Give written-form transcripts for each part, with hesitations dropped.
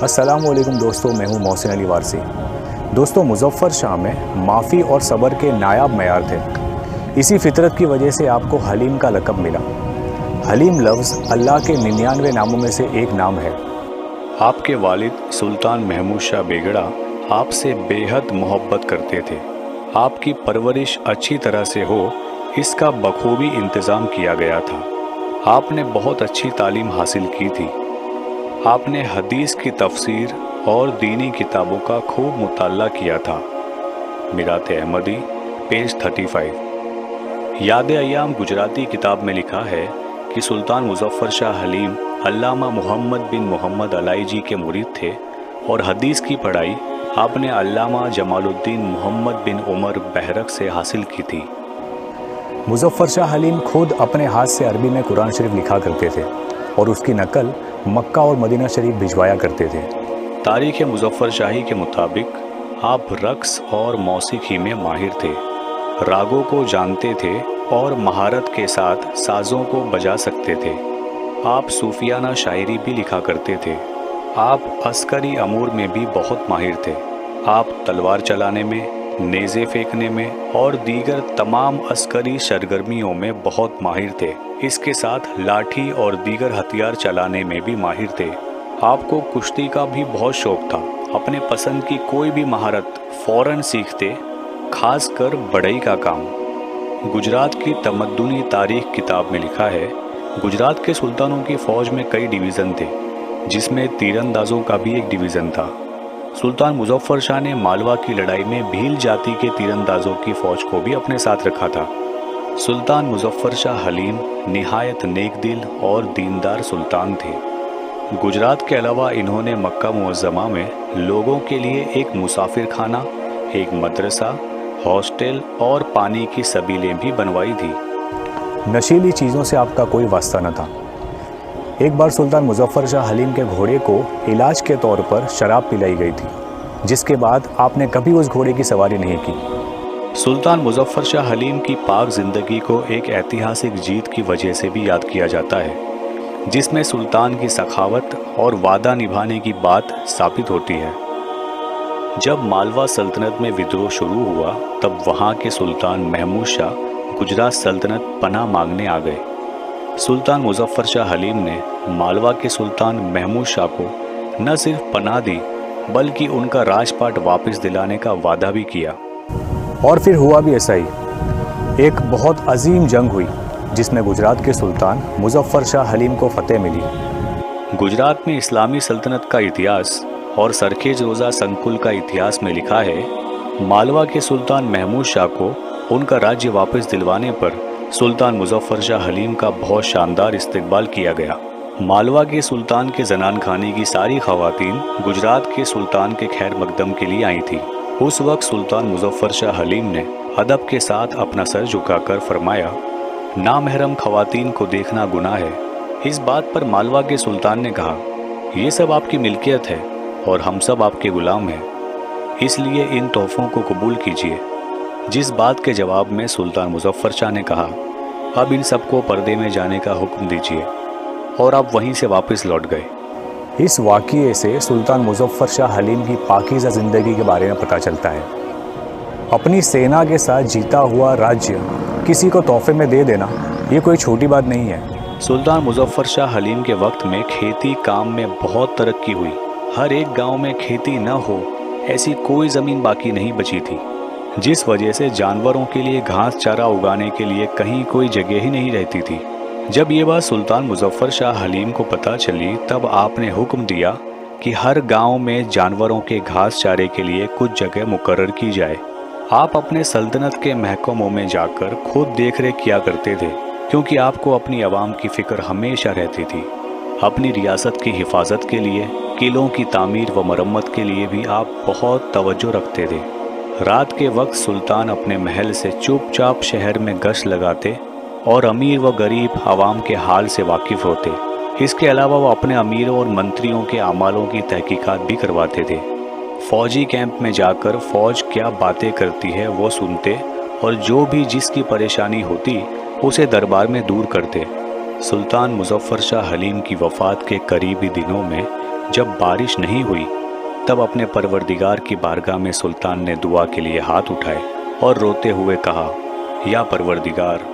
अस्सलामुअलैकुम दोस्तों, मैं हूं मोहसिन अली वारसी। दोस्तों, मुज़फ़्फ़र शाह में माफ़ी और सब्र के नायाब मयार थे। इसी फितरत की वजह से आपको हलीम का लक़ब मिला। हलीम लफ्ज़ अल्लाह के 99 नामों में से एक नाम है। आपके वालिद सुल्तान महमूद शाह बेगड़ा आपसे बेहद मोहब्बत करते थे। आपकी परवरिश अच्छी तरह से हो, इसका बखूबी इंतज़ाम किया गया था। आपने बहुत अच्छी तालीम हासिल की थी। आपने हदीस की तफसीर और दीनी किताबों का खूब मुताला किया था। मिरात अहमदी, पेज 35। याद अय्याम गुजराती किताब में लिखा है कि सुल्तान मुज़फ़्फ़र शाह हलीम अल्लामा मोहम्मद बिन मोहम्मद अलाई जी के मुरीद थे और हदीस की पढ़ाई आपने अल्लामा जमालुद्दीन मोहम्मद बिन उमर बहरक से हासिल की थी। मुज़फ़्फ़र शाह हलीम खुद अपने हाथ से अरबी में कुरान शरीफ लिखा करते थे और उसकी नकल मक्का और मदीना शरीफ भिजवाया करते थे। तारीख़ मुज़फ़्फ़र शाही के मुताबिक आप रक़्स और मौसीकी में माहिर थे, रागों को जानते थे और महारत के साथ साज़ों को बजा सकते थे। आप सूफियाना शायरी भी लिखा करते थे। आप अस्करी अमूर में भी बहुत माहिर थे। आप तलवार चलाने में, नेज़े फेंकने में और दीगर तमाम अस्करी सरगर्मियों में बहुत माहिर थे। इसके साथ लाठी और दीगर हथियार चलाने में भी माहिर थे। आपको कुश्ती का भी बहुत शौक था। अपने पसंद की कोई भी महारत फ़ौरन सीखते, खासकर बढ़ई का काम। गुजरात की तमद्दुनी तारीख किताब में लिखा है, गुजरात के सुल्तानों की फ़ौज में कई डिवीज़न थे, जिसमें तीरंदाजों का भी एक डिवीज़न था। सुल्तान मुज़फ़्फ़र शाह ने मालवा की लड़ाई में भील जाति के तीरंदाजों की फ़ौज को भी अपने साथ रखा था। सुल्तान मुज़फ़्फ़र शाह हलीम निहायत नेक दिल और दीनदार सुल्तान थे। गुजरात के अलावा इन्होंने मक्का मुअज़्ज़मा में लोगों के लिए एक मुसाफिर खाना, एक मदरसा, हॉस्टल और पानी की सबीलें भी बनवाई थी। नशीली चीज़ों से आपका कोई वास्ता न था। एक बार सुल्तान मुज़फ़्फ़र शाह हलीम के घोड़े को इलाज के तौर पर शराब पिलाई गई थी, जिसके बाद आपने कभी उस घोड़े की सवारी नहीं की। सुल्तान मुज़फ़्फ़र शाह हलीम की पाक ज़िंदगी को एक ऐतिहासिक जीत की वजह से भी याद किया जाता है, जिसमें सुल्तान की सखावत और वादा निभाने की बात साबित होती है। जब मालवा सल्तनत में विद्रोह शुरू हुआ, तब वहाँ के सुल्तान महमूद शाह गुजरात सल्तनत पनाह मांगने आ गए। सुल्तान मुज़फ़्फ़र शाह हलीम ने मालवा के सुल्तान महमूद शाह को न सिर्फ पनाह दी, बल्कि उनका राजपाट वापस दिलाने का वादा भी किया। और फिर हुआ भी ऐसा ही। एक बहुत अजीम जंग हुई, जिसमें गुजरात के सुल्तान मुज़फ़्फ़र शाह हलीम को फतेह मिली। गुजरात में इस्लामी सल्तनत का इतिहास और सरखेज रोज़ा संकुल का इतिहास में लिखा है, मालवा के सुल्तान महमूद शाह को उनका राज्य वापस दिलवाने पर सुल्तान मुज़फ़्फ़र शाह हलीम का बहुत शानदार इस्तकबाल किया गया। मालवा के सुल्तान के जनान खाने की सारी ख़वातीन गुजरात के सुल्तान के खैर मकदम के लिए आई थी। उस वक्त सुल्तान मुज़फ़्फ़र शाह हलीम ने अदब के साथ अपना सर झुकाकर फरमाया, नामहरम ख़वातीन को देखना गुनाह है। इस बात पर मालवा के सुल्तान ने कहा, ये सब आपकी मिल्कियत है और हम सब आपके ग़ुलाम हैं, इसलिए इन तोहफ़ों को कबूल कीजिए। जिस बात के जवाब में सुल्तान मुज़फ़्फ़र शाह ने कहा, अब इन सबको पर्दे में जाने का हुक्म दीजिए, और अब वहीं से वापस लौट गए। इस वाक़ये से सुल्तान मुज़फ़्फ़र शाह हलीम की पाकीज़ा ज़िंदगी के बारे में पता चलता है। अपनी सेना के साथ जीता हुआ राज्य किसी को तोहफे में दे देना, ये कोई छोटी बात नहीं है। सुल्तान मुज़फ़्फ़र शाह हलीम के वक्त में खेती काम में बहुत तरक्की हुई। हर एक गांव में खेती न हो ऐसी कोई ज़मीन बाकी नहीं बची थी, जिस वजह से जानवरों के लिए घास चारा उगाने के लिए कहीं कोई जगह ही नहीं रहती थी। जब ये बात सुल्तान मुज़फ़्फ़र शाह हलीम को पता चली, तब आपने हुक्म दिया कि हर गांव में जानवरों के घास चारे के लिए कुछ जगह मुकर्रर की जाए। आप अपने सल्तनत के महकमों में जाकर खुद देखरेख किया करते थे, क्योंकि आपको अपनी आवाम की फ़िक्र हमेशा रहती थी। अपनी रियासत की हिफाजत के लिए, किलों की तामीर व मरम्मत के लिए भी आप बहुत तवज्जो रखते थे। रात के वक्त सुल्तान अपने महल से चुपचाप शहर में गश्त लगाते और अमीर व गरीब आवाम के हाल से वाकिफ़ होते। इसके अलावा वो अपने अमीरों और मंत्रियों के अमालों की तहकीकात भी करवाते थे। फ़ौजी कैंप में जाकर फ़ौज क्या बातें करती है वो सुनते और जो भी जिसकी परेशानी होती उसे दरबार में दूर करते। सुल्तान मुज़फ़्फ़र शाह हलीम की वफ़ात के करीबी दिनों में जब बारिश नहीं हुई तब अपने परवरदिगार की बारगाह में सुल्तान ने दुआ के लिए हाथ उठाए और रोते हुए कहा, या परवरदिगार,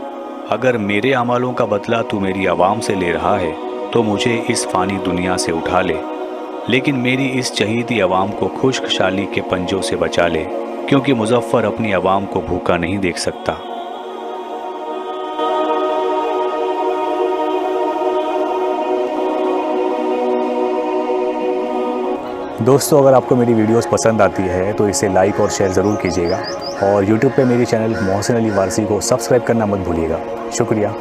अगर मेरे अमालों का बदला तू मेरी आवाम से ले रहा है तो मुझे इस फ़ानी दुनिया से उठा ले, लेकिन मेरी इस चहीती आवाम को खुश्कशाली के पंजों से बचा ले, क्योंकि मुजफ्फर अपनी आवाम को भूखा नहीं देख सकता। दोस्तों, अगर आपको मेरी वीडियोस पसंद आती है तो इसे लाइक और शेयर ज़रूर कीजिएगा और YouTube पे मेरे चैनल मोहसिन अली वारसी को सब्सक्राइब करना मत भूलिएगा। शुक्रिया।